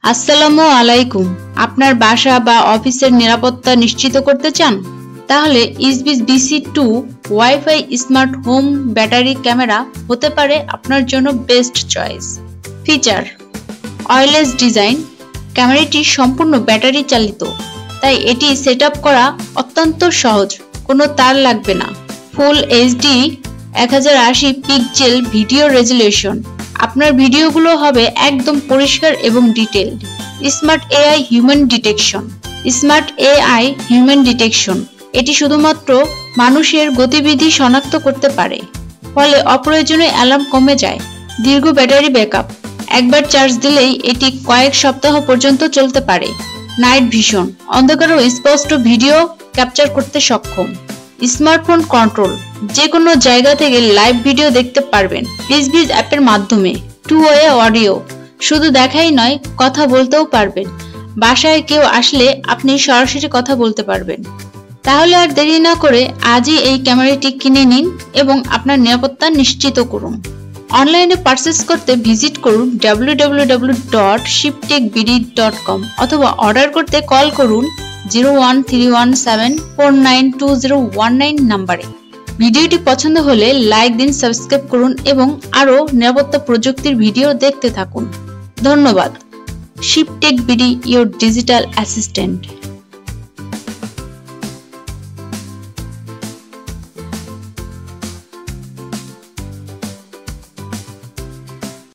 আসসালামু আলাইকুম। আপনার বাসা বা অফিসের নিরাপত্তা নিশ্চিত করতে চান? তাহলে ইসবিস BC2 wifi smart home battery camera হতে পারে আপনার জন্য best choice. Feature: wireless design, ক্যামেরাটি সম্পূর্ণ ব্যাটারি চালিত, তাই এটি সেটআপ করা অত্যন্ত সহজ, কোনো তার লাগবে না। ফুল HD 1080 পিক্সেল ভিডিও রেজুলেশন, আপনার ভিডিওগুলো হবে একদম পরিষ্কার এবং detailed. Smart AI human detection, এটি শুধুমাত্র মানুষের গতিবিধি শনাক্ত করতে পারে, ফলে অপ্রয়োজনীয় অ্যালার্ম কমে যায়। দীর্ঘ ব্যাটারি ব্যাকআপ, একবার চার্জ দিলেই এটি কয়েক সপ্তাহ পর্যন্ত চলতে পারে। নাইট ভিশন, অন্ধকারেও স্পষ্ট ভিডিও ক্যাপচার করতে সক্ষম। স্মার্টফোন কন্ট্রোল, যে কোনো জায়গা থেকে লাইভ ভিডিও দেখতে পারবেন ইসবিস অ্যাপের মাধ্যমে। 2-way অডিও, শুধু দেখাই নয়, কথা বলতেও পারবেন। বাসায় কেউ আসলে আপনি সরাসরি কথা বলতে পারবেন। তাহলে আর দেরি না করে আজই এই ক্যামেরাটি কিনে নিন এবং আপনার নিরাপত্তা নিশ্চিত করুন। অনলাইনে পারচেজ করতে ভিজিট করুন www.shiptechbd.com অথবা অর্ডার করতে কল করুন 01317492019 নাম্বারে। ভিডিওটি পছন্দ হলে লাইক দিন, সাবস্ক্রাইব করুন এবং আরও নিরাপত্তা প্রযুক্তির ভিডিও দেখতে থাকুন। ধন্যবাদ। শিপটেক বিডি, ইওর ডিজিটাল অ্যাসিস্ট্যান্ট।